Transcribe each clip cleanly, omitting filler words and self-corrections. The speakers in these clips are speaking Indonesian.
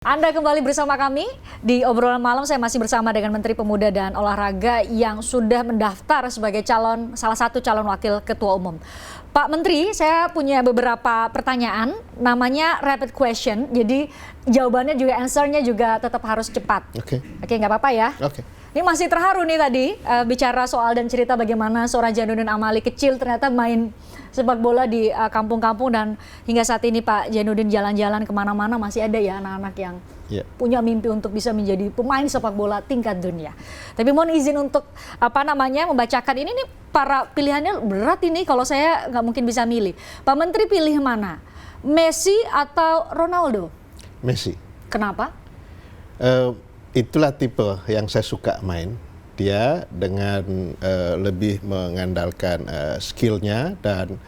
Anda kembali bersama kami di obrolan malam. Saya masih bersama dengan Menteri Pemuda dan Olahraga yang sudah mendaftar sebagai salah satu calon wakil ketua umum. Pak Menteri, saya punya beberapa pertanyaan, namanya rapid question. Jadi jawabannya juga, answernya juga tetap harus cepat. Oke, nggak apa-apa ya? Oke. Ini masih terharu nih tadi bicara soal dan cerita bagaimana seorang Jainuddin Amali kecil ternyata main sepak bola di kampung-kampung, dan hingga saat ini Pak Jainuddin jalan-jalan kemana-mana masih ada ya anak-anak yang punya mimpi untuk bisa menjadi pemain sepak bola tingkat dunia. Tapi mohon izin untuk membacakan ini nih, para pilihannya berat ini, kalau saya nggak mungkin bisa milih. Pak Menteri pilih mana? Messi atau Ronaldo? Messi. Kenapa? Itulah tipe yang saya suka main. Dia dengan lebih mengandalkan skillnya dan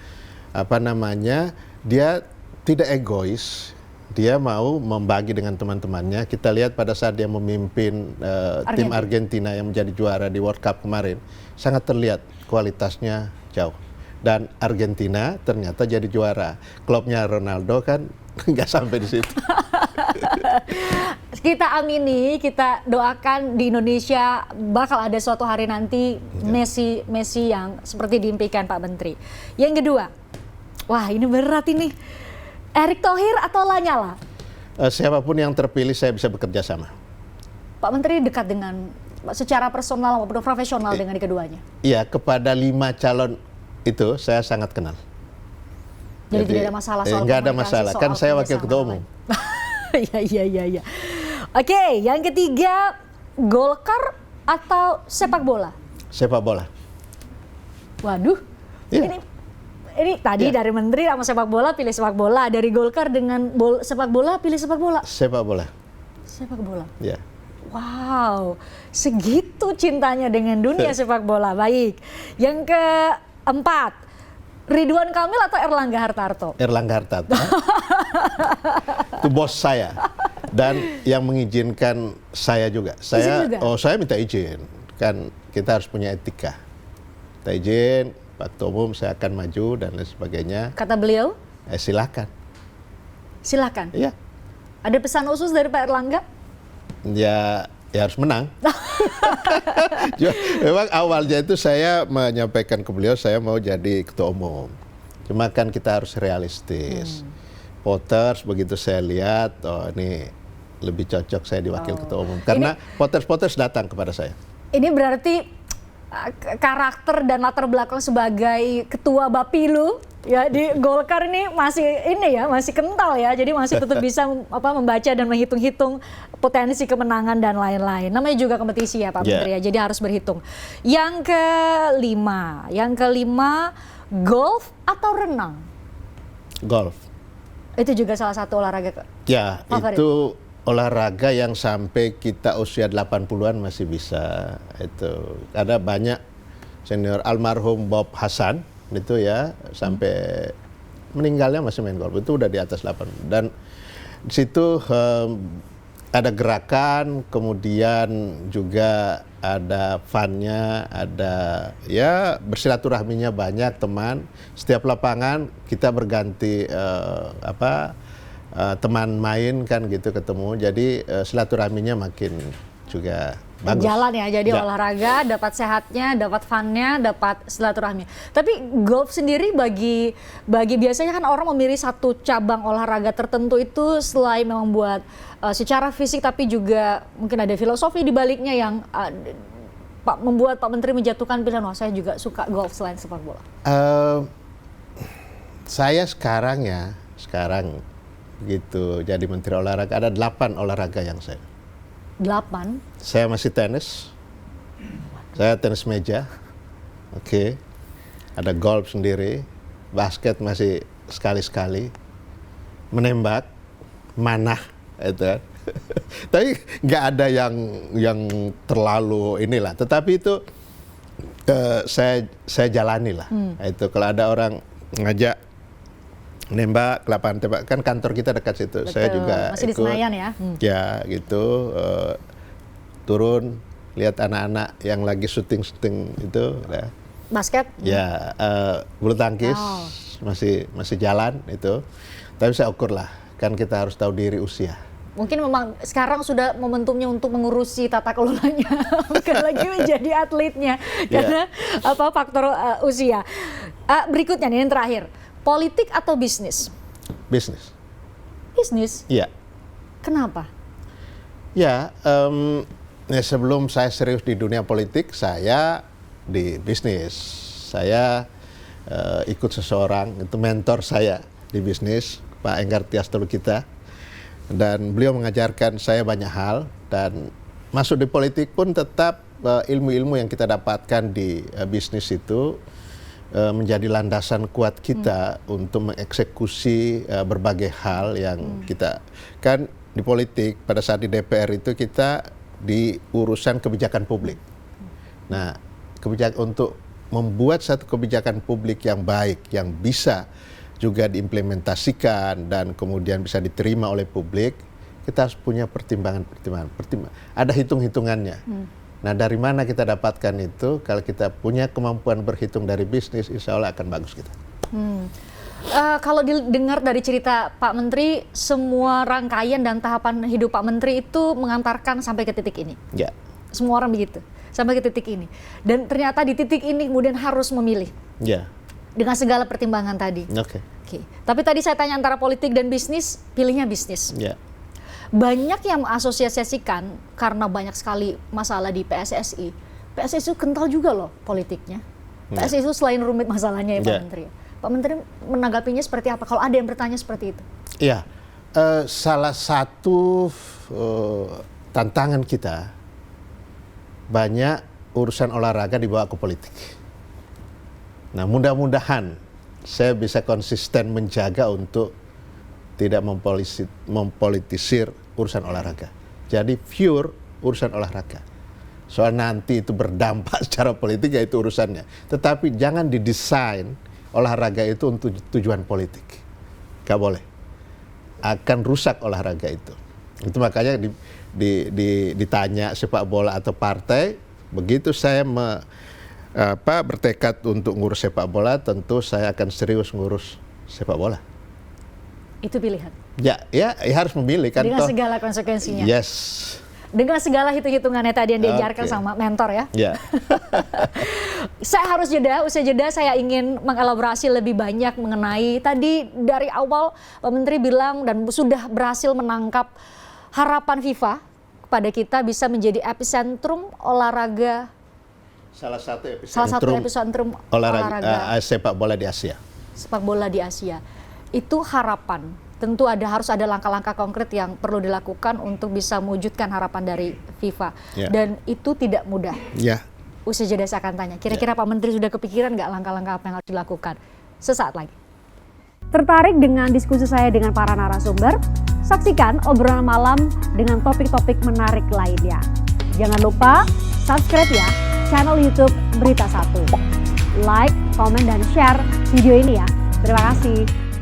dia tidak egois. Dia mau membagi dengan teman-temannya. Kita lihat pada saat dia memimpin tim Argentina yang menjadi juara di World Cup kemarin, sangat terlihat kualitasnya jauh. Dan Argentina ternyata jadi juara. Klubnya Ronaldo kan nggak sampai di situ. Kita amini, kita doakan di Indonesia bakal ada suatu hari nanti Messi yang seperti diimpikan Pak Menteri. Yang kedua, wah ini berat ini, Erick Thohir atau Lanyala? Siapapun yang terpilih saya bisa bekerja sama. Pak Menteri dekat dengan secara personal maupun profesional dengan keduanya? Iya, kepada 5 calon itu saya sangat kenal. Jadi tidak ada masalah soal nggak ada masalah, kan saya wakil ketua umum. Iya. Oke, yang ketiga, Golkar atau sepak bola? Sepak bola. Waduh, ini tadi dari Menteri sama sepak bola pilih sepak bola, dari Golkar dengan sepak bola pilih sepak bola. Sepak bola. Sepak bola. Ya. Wow, segitu cintanya dengan dunia sepak bola. Baik, yang keempat, Ridwan Kamil atau Erlangga Hartarto? Erlangga Hartarto. Itu bos saya. Dan yang mengizinkan saya juga. Saya minta izin. Kan kita harus punya etika. Minta izin, Pak Ketua Umum saya akan maju dan lain sebagainya. Kata beliau? Silakan. Silakan? Iya. Ada pesan khusus dari Pak Erlangga? Ya harus menang. Memang awalnya itu saya menyampaikan ke beliau saya mau jadi ketua umum. Cuma kan kita harus realistis. Voters begitu saya lihat, oh ini lebih cocok saya di wakil ketua umum. Karena voters datang kepada saya. Ini berarti karakter dan latar belakang sebagai ketua Bapilu ya di Golkar ini masih kental ya. Jadi masih tetap bisa membaca dan menghitung-hitung potensi kemenangan dan lain-lain. Namanya juga kompetisi ya Pak Menteri ya. Jadi harus berhitung. Yang kelima, golf atau renang? Golf. Itu juga salah satu olahraga favorit? Itu olahraga yang sampai kita usia 80-an masih bisa. Itu ada banyak senior, almarhum Bob Hasan itu ya sampai meninggalnya masih main golf. Itu udah di atas 80. Dan di situ ada gerakan, kemudian juga ada fun-nya, ada ya bersilaturahminya banyak teman. Setiap lapangan kita berganti teman main kan gitu ketemu. Jadi silaturahminya makin juga bagus. Jalan ya, jadi olahraga, dapat sehatnya, dapat fun-nya, dapat silaturahmi. Tapi golf sendiri bagi biasanya kan orang memilih satu cabang olahraga tertentu itu selain memang buat secara fisik, tapi juga mungkin ada filosofi di baliknya yang membuat Pak Menteri menjatuhkan pilihan, saya juga suka golf selain sepak bola. Saya sekarang begitu jadi Menteri Olahraga ada 8 olahraga yang saya. 8? Saya masih tenis. Saya tenis meja. Oke. Ada golf sendiri. Basket masih sekali-sekali. Menembak, manah itu. Tapi nggak ada yang terlalu inilah. Tetapi itu saya jalani lah. Itu kalau ada orang ngajak nembak, lapangan tembak, kan kantor kita dekat situ. Betul. Saya juga masih ikut. Di Senayan ya? Ya gitu, turun lihat anak-anak yang lagi syuting itu. Basket? Ya, bulu tangkis masih jalan itu. Tapi saya ukur lah, kan kita harus tahu diri usia. Mungkin memang sekarang sudah momentumnya untuk mengurusi tata kelolanya, bukan lagi menjadi atletnya karena faktor usia. Berikutnya nih yang terakhir, politik atau bisnis? Bisnis. Bisnis? Iya. Kenapa? Ya, sebelum saya serius di dunia politik, saya di bisnis. Saya ikut seseorang, itu mentor saya di bisnis, Pak Enggar Tias Tolukita. Dan beliau mengajarkan saya banyak hal, dan masuk di politik pun tetap ilmu-ilmu yang kita dapatkan di bisnis itu menjadi landasan kuat kita untuk mengeksekusi berbagai hal yang kita kan di politik. Pada saat di DPR itu kita di urusan kebijakan publik. Nah, untuk membuat satu kebijakan publik yang baik, yang bisa juga diimplementasikan dan kemudian bisa diterima oleh publik, kita harus punya pertimbangan. Ada hitung-hitungannya. Nah, dari mana kita dapatkan itu? Kalau kita punya kemampuan berhitung dari bisnis, insya Allah akan bagus kita. Kalau didengar dari cerita Pak Menteri, semua rangkaian dan tahapan hidup Pak Menteri itu mengantarkan sampai ke titik ini. Ya. Semua orang begitu, sampai ke titik ini. Dan ternyata di titik ini kemudian harus memilih. Ya. Dengan segala pertimbangan tadi. Oke. Tapi tadi saya tanya antara politik dan bisnis, pilihnya bisnis. Ya. Banyak yang mengasosiasikan karena banyak sekali masalah di PSSI. PSSI itu kental juga loh politiknya. PSSI itu selain rumit masalahnya ya Pak Menteri. Pak Menteri menanggapinya seperti apa? Kalau ada yang bertanya seperti itu. Iya, salah satu tantangan kita, banyak urusan olahraga dibawa ke politik. Nah, mudah-mudahan saya bisa konsisten menjaga untuk tidak mempolitisir urusan olahraga. Jadi pure urusan olahraga. Soal nanti itu berdampak secara politik, ya itu urusannya. Tetapi jangan didesain olahraga itu untuk tujuan politik. Gak boleh. Akan rusak olahraga itu. Itu makanya ditanya sepak bola atau partai, begitu saya bertekad untuk ngurus sepak bola, tentu saya akan serius ngurus sepak bola. Itu pilihan. Ya harus memilih kan. Dengan segala konsekuensinya. Yes. Dengan segala hitung-hitungannya tadi yang diajarkan sama mentor ya. Ya. Saya harus usai jeda saya ingin mengelaborasi lebih banyak mengenai tadi dari awal Pak Menteri bilang dan sudah berhasil menangkap harapan FIFA kepada kita bisa menjadi epicentrum olahraga. Salah satu epicentrum olahraga sepak bola di Asia. Sepak bola di Asia. Itu harapan. Tentu harus ada langkah-langkah konkret yang perlu dilakukan untuk bisa mewujudkan harapan dari FIFA. Dan itu tidak mudah. Usai jeda saya akan tanya, kira-kira Pak Menteri sudah kepikiran nggak langkah-langkah apa yang harus dilakukan? Sesaat lagi. Tertarik dengan diskusi saya dengan para narasumber? Saksikan obrolan malam dengan topik-topik menarik lainnya. Jangan lupa subscribe ya channel YouTube Berita 1. Like, komen, dan share video ini ya. Terima kasih.